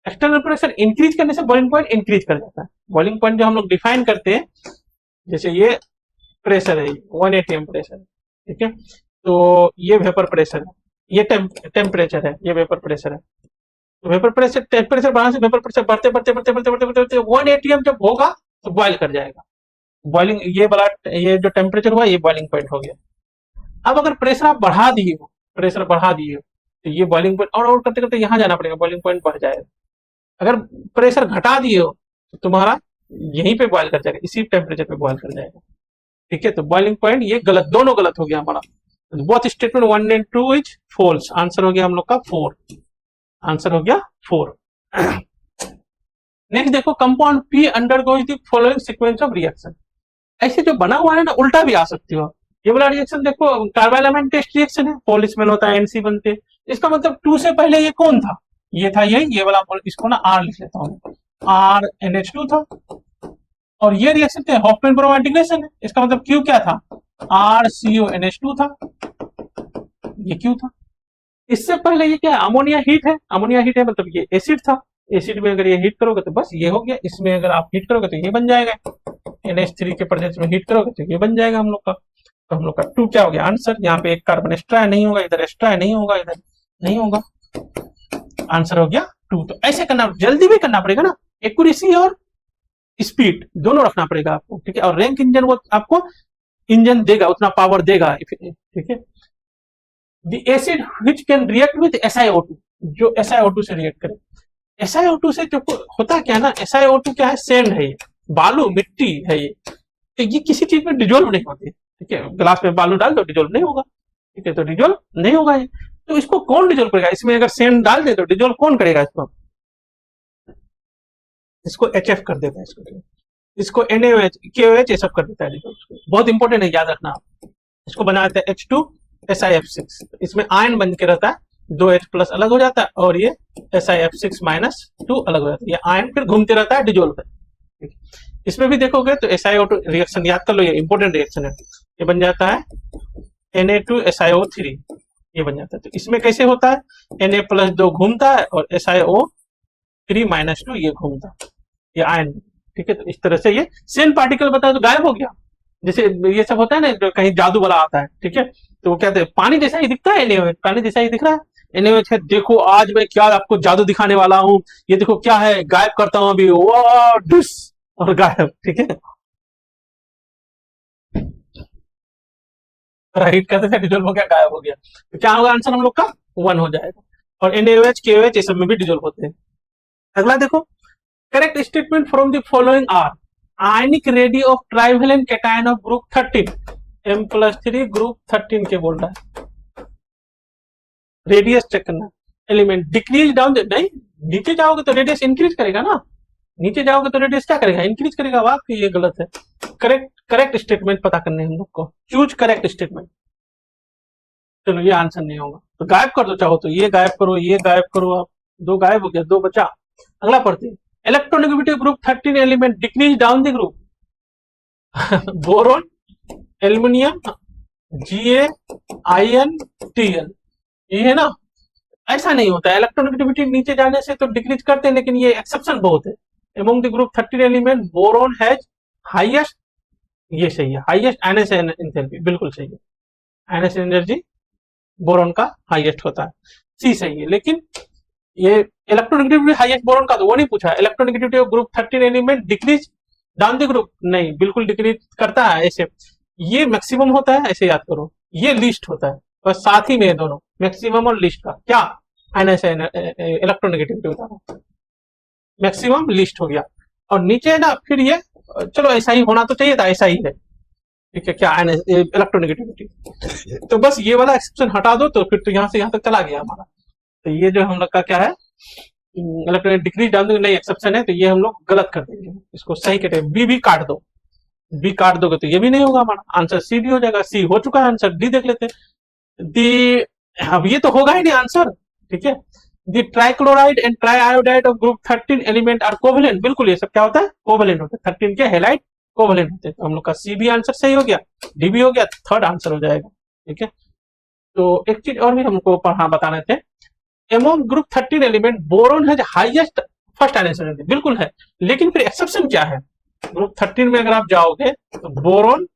एक्सटर्नल प्रेशर इंक्रीज करने से बॉइलिंग पॉइंट इंक्रीज कर जाता है। बॉइलिंग पॉइंट जो हम लोग डिफाइन करते हैं, जैसे ये प्रेशर है 1 atm प्रेशर, ठीक है, तो ये वेपर प्रेशर है, ये टेम्परेचर है, ये वेपर प्रेशर है। तो वेपर प्रेशर, टेम्परेचर बढ़ाने से वेपर प्रेशर बढ़ते बढ़ते बढ़ते बढ़ते बढ़ते बढ़ते 1 atm जब होगा तो बॉइल कर जाएगा। बॉइलिंग, ये वाला, ये जो टेम्परेचर हुआ ये बॉइलिंग पॉइंट हो गया। अब अगर प्रेशर आप बढ़ा दिए हो, प्रेशर बढ़ा दिए हो, तो ये बॉइलिंग पॉइंट और करते करते यहाँ जाना पड़ेगा, बॉइलिंग पॉइंट बढ़ जाएगा। अगर प्रेशर घटा दिए हो तो तुम्हारा यहीं पे बॉइल कर जाएगा, इसी टेम्परेचर पे बॉइल कर जाएगा, ठीक है। तो बॉइलिंग पॉइंट ये गलत, दोनों गलत हो गया हमारा। Both statement 1 and 2 is false, answer हो गया हम लोग का 4, आंसर हो गया 4। नेक्स्ट देखो, compound P undergoes the following sequence of reaction. ऐसे जो बना हुआ है ना, उल्टा भी आ सकती हो। ये वाला रिएक्शन देखो, कार्बाइल अमाइन टेस्ट रिएक्शन है, पॉल स्मेल होता है, NC बनते हैं, इसका मतलब 2 से पहले ये कौन था, ये था ये वाला, इसको ना R लिख लेता हूँ, RNH2 था। और ये रिएक्शन क्या है, हॉफमैन ब्रोम इंटीग्रेशन है, इसका मतलब Q क्या था, RCONH2 था, ये Q था। इससे पहले ये क्या है, अमोनिया हीट है, अमोनिया हीट है मतलब ये एसिड था, एसिड में अगर ये हीट करोगे तो बस ये हो गया, इसमें अगर आप हीट करोगे तो ये बन जाएगा, NH3 के प्रेजेंस में हीट करोगे तो ये बन जाएगा हम लोग का। तो हम लोग का 2 क्या हो गया आंसर, यहाँ पे एक कार्बन एक्स्ट्रा नहीं होगा, इधर एक्स्ट्रा नहीं होगा, इधर नहीं होगा, आंसर हो गया 2। तो ऐसे करना, जल्दी भी करना पड़ेगा ना, एक्यूरेसी और स्पीड दोनों रखना पड़ेगा आपको, ठीक है। और रैंक इंजन वो आपको इंजन देगा, उतना पावर देगा, ठीक है। The acid which can react with SiO2, जो SiO2 से रिएक्ट करे। SiO2 से जो होता क्या है ना, SiO2 क्या है, सैंड है, ये बालू मिट्टी है, ये तो ये किसी चीज में डिजोल्व नहीं होती, ठीक है। गिलास में बालू डाल दो, डिजोल्व नहीं होगा, ठीक है, तो डिजोल्व नहीं होगा ये। तो इसको कौन डिजोल्व करेगा? इसमें अगर सेंड डाल दे तो डिजोल्व कौन करेगा इसको? इसको HF कर देता है, इसको NaOH KOH ये सब कर देता है डिजोल्व। बहुत इंपॉर्टेंट है, याद रखना आप। इसको बना देता है H2SiF6, इसमें आयन बन के रहता है, 2H प्लस अलग हो जाता है और ये SiF6 माइनस 2 अलग हो जाता है। ये आयन फिर घूमते रहता है डिजोल्व है। इसमें भी देखोगे तो SiO2 रिएक्शन याद कर लो, ये इंपॉर्टेंट रिएक्शन है। ये बन जाता है Na2SiO3, ये बन जाता है। तो इसमें कैसे होता है? Na प्लस 2 घूमता है और SiO3 माइनस 2 ये घूमता है, ये आयन, ठीक है। तो इस तरह से ये सेल पार्टिकल बताया तो गायब हो गया। जैसे ये सब होता है ना, कहीं जादू वाला आता है, ठीक है, तो वो कहते हैं पानी जैसा ही दिखता है NaOH, पानी जैसा ही दिख रहा है NaOH है। देखो आज मैं क्या आपको जादू दिखाने वाला हूँ, ये देखो क्या है, गायब करता हूं अभी, वाह डिस, और गायब, ठीक है। राइट कहते थे, डिजोल्व हो गया, गायब हो गया। तो क्या होगा आंसर हम लोग का? 1 हो जाएगा। और NaOH KOH ये सब में भी डिजोल्व होते हैं। अगला देखो, correct statement from the following are ionic radii of trivalent cation of group 13, M+3 group 13 के बोल रहा है। रेडियस चेक करना, एलिमेंट डिक्रीज डाउन, नहीं नीचे जाओगे तो रेडियस इंक्रीज करेगा ना, नीचे जाओगे तो रेडियस क्या करेगा? इंक्रीज करेगा। वाह, ये गलत है। करेक्ट स्टेटमेंट पता करने हम लोग को, चूज करेक्ट स्टेटमेंट। चलो ये आंसर नहीं होगा तो गायब कर दो, चाहो तो ये गायब करो, ये गायब करो, आप 2 गायब हो गया, 2 बचा। अगला पढ़ते हैं, electronegativity group 13 element decrease down the group boron, aluminium, Ga, ion, Tl, ये है ना। ऐसा नहीं होता है, इलेक्ट्रोनेगेटिविटी नीचे जाने से तो डिक्रीज करते हैं, लेकिन ये एक्सेप्शन बहुत है। Among the group 13 element boron has highest, ये सही है, हाईएस्ट आयनस एंथैल्पी, बिल्कुल सही है, आयनस एनर्जी बोरोन का हाईएस्ट होता है, सी सही है। लेकिन ये इलेक्ट्रोनेगेटिविटी हाईएस्ट बोरोन का तो वो नहीं पूछा। Electronegativity of group 13 element decrease down the group, नहीं, बिल्कुल डिक्रीज करता है ऐसे। ये मैक्सिमम होता है, ऐसे याद करो, ये लीस्ट होता है, बस साथ ही में दोनों मैक्सिमम और लीस्ट का क्या आयनस इलेक्ट्रोनेगेटिविटी होता है, मैक्सिमम लीस्ट हो गया। और नीचे है ना, फिर ये चलो ऐसा ही होना तो चाहिए था, ऐसा ही है, ठीक है, क्या इलेक्ट्रोनेगेटिविटी। तो बस ये वाला एक्सेप्शन हटा दो तो फिर तो यहाँ से यहाँ तक चला गया हमारा। तो ये जो हम लोग का क्या है, इलेक्ट्रोनेट डिक्रीज डाल नहीं एक्सेप्शन है, तो ये हम लोग गलत कर देंगे, इसको सही कहते हैं। बी भी काट दो, बी काट दोगे तो ये भी नहीं होगा हमारा आंसर, सी भी हो जाएगा। सी हो चुका है आंसर, डी देख लेते हैं। दी, अब ये तो होगा ही नहीं आंसर, ठीक है। The trichloride and triiodide of group 13 element are covalent, बिल्कुल ये सब क्या होता है? कोवेलेंट होता है। 13 के हैलाइड कोवेलेंट होते हैं। तो हम लोग का सी भी आंसर सही हो गया, डी भी हो गया, थर्ड आंसर हो जाएगा, ठीक है। तो एक चीज और भी हमको बताने थे, एमोंग ग्रुप 13 एलिमेंट बोरोन है हाईएस्ट फर्स्ट आयनस एनर्जी, बिल्कुल है, लेकिन फिर एक्सेप्शन क्या है? ग्रुप 13 में अगर आप जाओगे तो boron,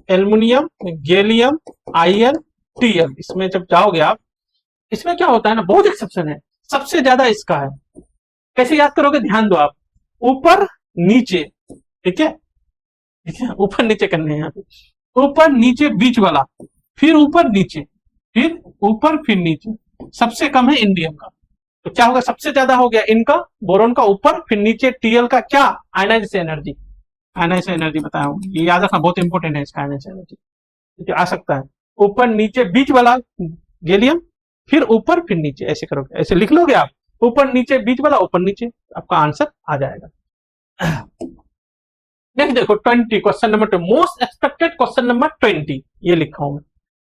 aluminium, gallium, ion, Tl, इसमें जब जाओगे आप, इसमें क्या होता है ना, बहुत एक्सेप्शन है, सबसे ज्यादा इसका है। कैसे याद करोगे? ध्यान दो आप, ऊपर नीचे, ठीक है, ठीक है, ऊपर नीचे करने हैं, ऊपर नीचे बीच वाला, फिर ऊपर नीचे, फिर ऊपर, फिर नीचे। सबसे कम है इंडियम का, तो क्या होगा? सबसे ज्यादा हो गया इनका, बोरोन का ऊपर, फिर नीचे Tl का क्या? आयनाइज एनर्जी, आयनाइज एनर्जी बताया हूँ, ये याद रखना, बहुत इंपॉर्टेंट है इसका आयनाइज एनर्जी, आ सकता है ऊपर नीचे बीच वाला गैलियम, फिर ऊपर फिर नीचे, ऐसे करोगे, ऐसे लिख लोगे आप, ऊपर नीचे बीच वाला, ऊपर नीचे, आपका आंसर आ जाएगा। नेक्स्ट देखो 20, question number 2, most expected question number 20, ये लिखा हूं मैं,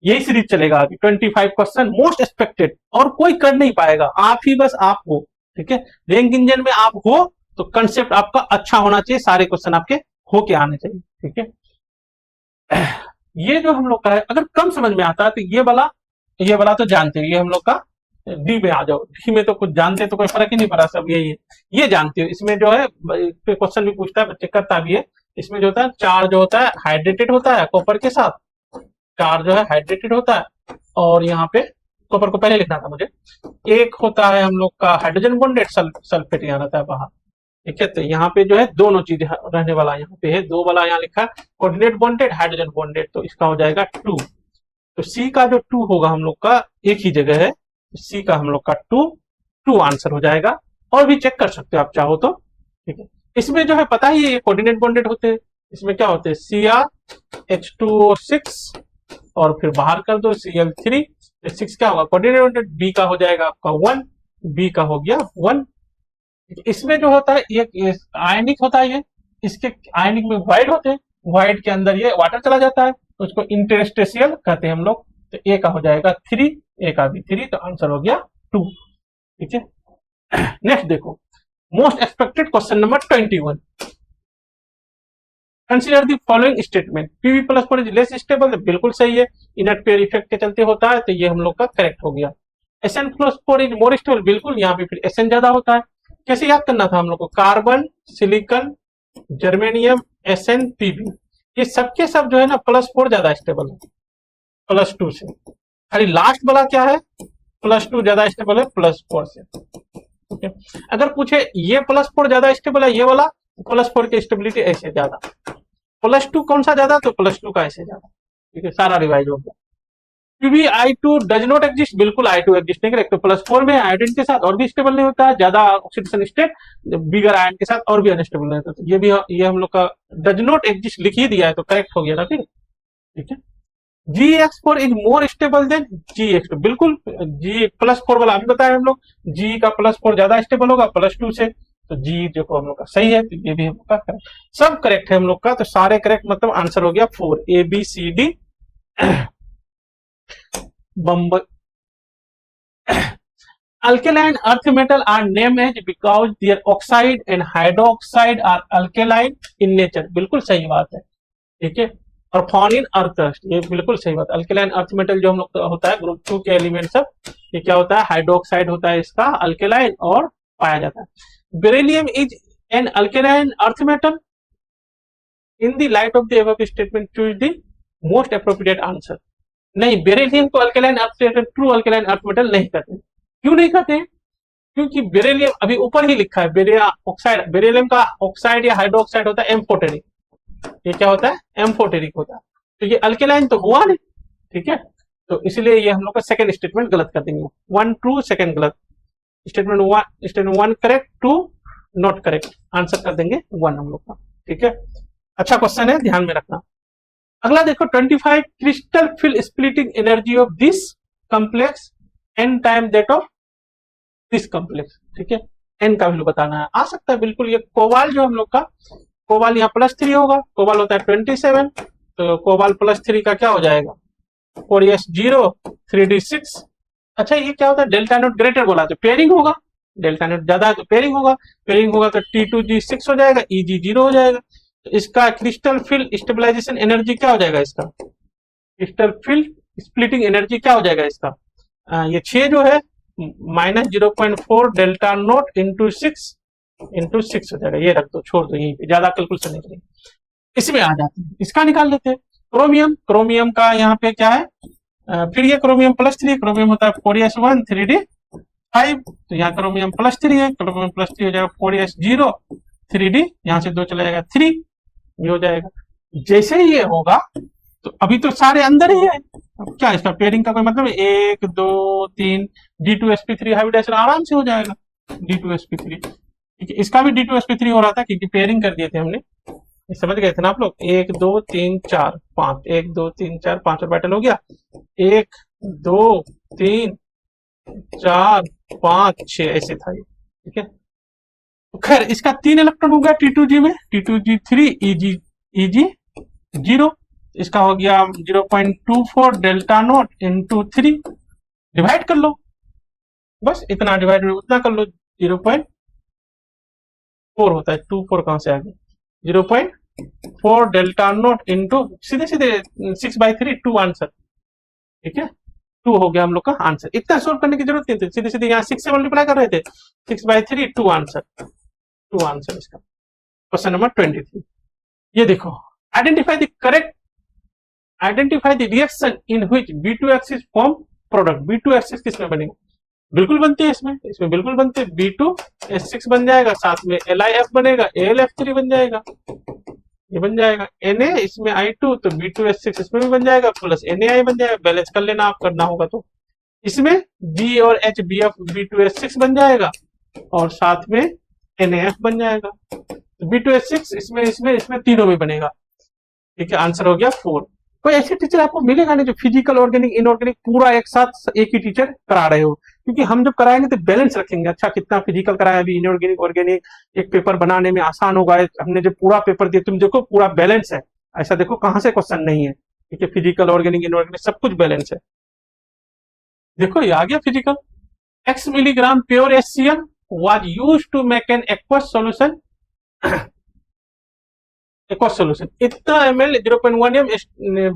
यही सीरीज चलेगा आगे। 25 क्वेश्चन मोस्ट एक्सपेक्टेड, और कोई कर नहीं पाएगा, आप ही बस आप हो, ठीक है। रैंक इंजन में आप हो तो कंसेप्ट आपका अच्छा होना चाहिए, सारे क्वेश्चन आपके होके आने चाहिए, ठीक है। ये जो हम लोग का है, अगर कम समझ में आता है तो ये वाला तो जानते हो, ये हम लोग का डी में आ जाओ, डी में तो कुछ जानते तो कोई फर्क ही नहीं पड़ा, सब यही है, ये जानते हो। इसमें जो है क्वेश्चन भी पूछता है, बच्चे करता भी है, इसमें जो होता है चार्ज जो होता है हाइड्रेटेड होता है कॉपर के साथ, चार्ज जो है हाइड्रेटेड होता है, और यहाँ पे कॉपर को पहले लिखना था मुझे, एक होता है हम लोग का हाइड्रोजन बॉन्डेड, सल्फेट यहाँ रहता है बाहर, ठीक है। तो यहाँ पे जो है दोनों चीज रहने वाला यहाँ पे है, 2 वाला यहाँ लिखा है कोऑर्डिनेट बॉन्डेड, हाइड्रोजन बॉन्डेड, तो इसका हो जाएगा 2। तो सी का जो 2 होगा हम लोग का एक ही जगह है, सी का हम लोग का 2 आंसर हो जाएगा। और भी चेक कर सकते हो आप चाहो तो, ठीक है। इसमें जो है पता ही है ये कोऑर्डिनेट बॉन्डेड होते हैं, इसमें क्या होते हैं Cr H2O6 और फिर बाहर कर दो Cl3, 6 क्या होगा कोऑर्डिनेटेड, बी का हो जाएगा आपका 1, बी का हो गया 1। इसमें जो होता है ये आयनिक होता है, ये इसके आयनिक में वाइड होते हैं, वाइड के अंदर ये वाटर चला जाता है, तो उसको इंटरस्टेशियल कहते हैं हम लोग। तो ए का हो जाएगा 3, ए का भी 3, तो आंसर हो गया 2। ठीक है, नेक्स्ट देखो most expected question number 21। Consider the following statement, PV plus four is less stable, बिल्कुल सही है, इनर्ट पेयर इफेक्ट के चलते होता है, तो ये हम लोग का करेक्ट हो गया। SN plus four is more stable, बिल्कुल, यहाँ पे फिर एसएन ज्यादा होता है। कैसे याद करना था हम लोग को, carbon, silicon, germanium, SN, PB, ये सबके सब जो है ना +4 ज्यादा स्टेबल है +2 से। खाली लास्ट वाला क्या है, +2 ज्यादा स्टेबल है +4 से। ठीक है, अगर पूछे ये +4 ज्यादा स्टेबल है, ये वाला +4 की स्टेबिलिटी ऐसे ज्यादा, +2 कौन सा ज्यादा, तो +2 का ऐसे ज्यादा। ठीक है, सारा रिवाइज हो गया। क्योंकि I2 डज नॉट एग्जिस्ट, बिल्कुल I2 एग्जिस्ट नहीं करेक्ट, तो +4 में आयोडीन के साथ और भी स्टेबल नहीं होता है, ज्यादा ऑक्सीडेशन स्टेट बिगर आयन के साथ और भी अनस्टेबल नहीं होता, तो ये भी ये हम लोग का डज नॉट एग्जिस्ट लिख ही दिया है, तो करेक्ट हो गया ना फिर। ठीक है, Gx4 is more stable then Gx2, बिल्कुल G +4 वाला अभी बताया हम लोग, G का +4 ज्यादा स्टेबल होगा +2 से, तो G जो हम लोग का सही है, तो ये भी हम लोग का करेक्ट, सब करेक्ट है हम लोग का, तो सारे करेक्ट, मतलब आंसर हो गया 4, ABCD। बम्ब alkaline earth metal are named as because their oxide and hydroxide are alkaline in nature, बिल्कुल सही बात है। ठीक है, और found in earth crust, ये बिल्कुल सही बात। अल्केलाइन अर्थ मेटल जो हम लोग होता है ग्रुप 2 के एलिमेंट सब, ये क्या होता है, हाइड्रोक्साइड होता है इसका, अल्केलाइन और पाया जाता है। Beryllium is an alkaline earth metal, in the light of the above statement choose the most appropriate answer. नहीं, बेरिलियम को alkaline earth metal, true alkaline earth metal नहीं कहते। क्यों नहीं कहते, क्योंकि बेरिलियम अभी ऊपर ही लिखा है, ऑक्साइड, बेरिलियम का ऑक्साइड या हाइड्रोक्साइड होता है एम्फोटेरिक, ये क्या होता है एम्फोटेरिक होता है, तो ये अल्केलाइन तो हुआ नहीं। ठीक है, तो इसलिए ये हम लोग का सेकंड स्टेटमेंट गलत कर देंगे, 1 ट्रू सेकंड गलत, statement 1 correct, 2 not correct, answer कर देंगे 1 हम लोग का। ठीक है, अच्छा क्वेश्चन है, ध्यान में रखना। अगला देखो 25 crystal field splitting energy of this complex n time that of this complex. ठीक है, n का वैल्यू बताना है, आ सकता है बिल्कुल। ये कोबाल जो हम लोग का, कोबाल यहाँ +3 होगा, कोबाल होता है 27, तो कोबाल +3 का क्या हो जाएगा 4s0 3d6। अच्छा, ये क्या होता है, डेल्टा नोट ग्रेटर बोला तो पेयरिंग होगा, डेल्टा नोट ज्यादा है तो पेयरिंग होगा, पेयरिंग होगा तो T2g6 हो जाएगा, Eg0 हो जाएगा। तो इसका क्रिस्टल फिल स्टेबलाइजेशन एनर्जी क्या हो जाएगा, इसका क्रिस्टल फिल स्प्लिटिंग एनर्जी क्या हो जाएगा इसका, ये 6 जो है -0.4 डेल्टा नोट इंटू 6 हो जाएगा, ये रख दो, छोड़ दो, यहीं पे ज्यादा कैलकुलेशन नहीं करेंगे, इसमें आ जाते हैं। इसका निकाल लेते हैं, क्रोमियम, क्रोमियम का यहाँ पे क्या है, फिर ये क्रोमियम +3, क्रोमियम होता है 4s1 3d5, तो यहाँ क्रोमियम +3 है, क्रोमियम +3 हो जाएगा 4s0 3d, यहाँ से 2 चला जाएगा 3, ये हो जाएगा। जैसे ही ये होगा, तो अभी तो सारे अंदर ही है, अब क्या इसका पेयरिंग का कोई मतलब है, 1 2 3 D2sp3 हाइब्रिडाइजेशन आराम से हो जाएगा, D2sp3। ठीक है, इसका भी D2sp3 हो रहा था क्योंकि पेयरिंग कर दिए थे हमने, समझ गए थे ना आप लोग, 1 2 3 4 5, 1 2 3 4 5 और बैटल हो गया, 1 2 3 4 5 6 ऐसे था ये। ठीक है, तो खैर इसका 3 इलेक्ट्रॉन हो गया T2g में, T2g3 Eg0, इसका हो गया 0.24 डेल्टा नोट इंटू 3, डिवाइड कर लो, बस इतना डिवाइड उतना कर लो, 0.4 होता है, 24 कहां से आ गया, 0.4 डेल्टा नोट इंटू सीधे सीधे 6/3 2 आंसर। ठीक है, 2 हो गया हम लोग का आंसर, इतना सोल्व करने की जरूरत नहीं थी, सीधे सीधे यहाँ 6 से मल्टीप्लाई कर रहे थे, 6/3 2 आंसर, 2 आंसर इसका। क्वेश्चन नंबर 23, ये देखो, identify the reaction in which B2H form product, B2H किसमें बनेगा, बिल्कुल बनते हैं इसमें बिल्कुल बनते हैं, B2H6 बन जाएगा, साथ में LiF बनेगा, AlF3 बन जाएगा, ये बन जाएगा Na, इसमें I2 तो B2H6 इसमें भी बन जाएगा, प्लस NaI बन जाएगा, बैलेंस कर लेना आप, करना होगा तो इसमें B और H BF B2H6 बन जाएगा, और साथ में NaF बन जाएगा, तो B2H6 इसमें तीनों में बनेगा, ठीक है, आंसर हो गया 4। कोई ऐसे टीचर आपको मिलेगा नहीं जो फिजिकल, ऑर्गेनिक, इनऑर्गेनिक पूरा एक साथ एक ही टीचर करा रहे हो, क्योंकि हम जब कराएंगे तो बैलेंस रखेंगे। अच्छा कितना फिजिकल कराया, अभी इनऑर्गेनिक, ऑर्गेनिक, एक पेपर बनाने में आसान होगा। हमने जो पूरा पेपर दिया, तुम देखो पूरा बैलेंस है, ऐसा देखो कहां से क्वेश्चन नहीं है। ठीक है, फिजिकल, ऑर्गेनिक, इनऑर्गेनिक सब कुछ बैलेंस है। देखो ये आ गया physical. x milligram pure HCl was used to make an aqueous solution इतना ml 0.1 m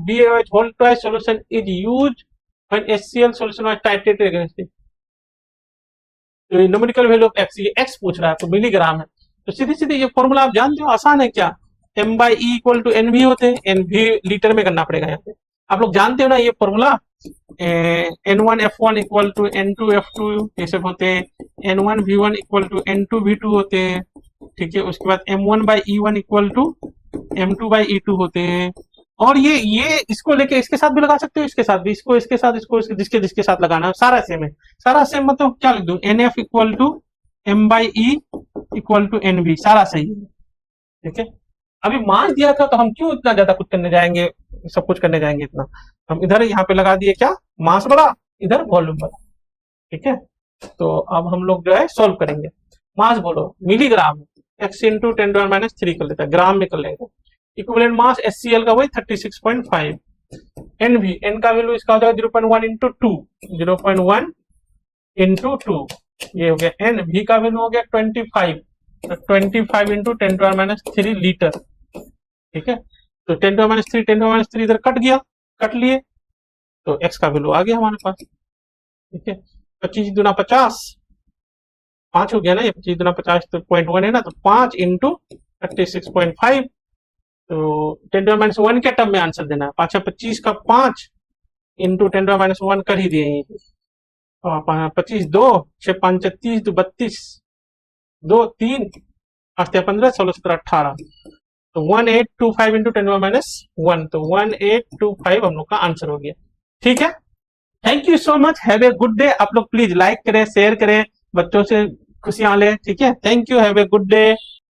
BaOH whole twice solution is used when HCl solution was titrated against it। तो न्यूमेरिकल वैल्यू ऑफ x, ये x पूछ रहा है तो मिलीग्राम है, तो सीधे सीधे ये फॉर्मूला आप जानते हो, आसान है क्या, m by e equal to N V होते हैं, एन वी लीटर में करना पड़ेगा यहाँ पे। आप लोग जानते हो ना ये formula, N1F1 equal to N2F2 ये सब होते हैं, N1V1 इक्वल टू N2V2 होते हैं। ठीक है, उसके बाद M1 by E1 equal to M2 by E2 होते हैं। और ये इसको लेके इसके साथ भी लगा सकते हो, इसके साथ भी, इसको इसके साथ, इसको जिसके जिसके साथ लगाना है, सारा सेम है। सारा सेम मतलब क्या लिख दूं, NF equal to M by E equal to NV, सारा सही है। ठीक है, अभी मास दिया था तो हम क्यों इतना ज्यादा कुछ करने जाएंगे, सब कुछ करने जाएंगे इतना, हम इधर यहाँ पे लगा दिए क्या, मास बढ़ा, इधर वॉल्यूम बढ़ा। ठीक है, तो अब हम लोग जो है सॉल्व करेंगे। मास बोलो मिलीग्राम, x इंटू 10⁻³ कर लेता है, ग्राम में कर लेंगे। इक्विवेलेंट मास HCl का वही 36.5। NV, n का वैल्यू इसका हो जाएगा 0.1 इंटू 2, 0.1 इंटू 2, ये हो गया n। V का वैल्यू हो गया 25, 25 इंटू 10⁻³ लीटर। ठीक है, तो 10⁻³ 10⁻³ इधर कट गया, कट लिए, तो x का वैल्यू आ गया हमारे पास। ठीक है, 25 दूना 50, 5 हो गया ना, ये 25 दूना 50 तो 0.1 है ना, तो 5 इंटू 36.5, तो 10⁻1 के टर्म में आंसर देना है। 5 25 का 5 इंटू 10⁻1 कर ही दिए, 25 2 6 5 30 तो 32, 2 3 8 15 16 17 18, तो 1825 इंटू 10⁻1, तो 1825 हम लोग का आंसर हो गया। ठीक है, thank you so much, have a good day. आप लोग प्लीज लाइक करें, शेयर करें, बच्चों से खुशियां लें। ठीक है, thank you, have a good day.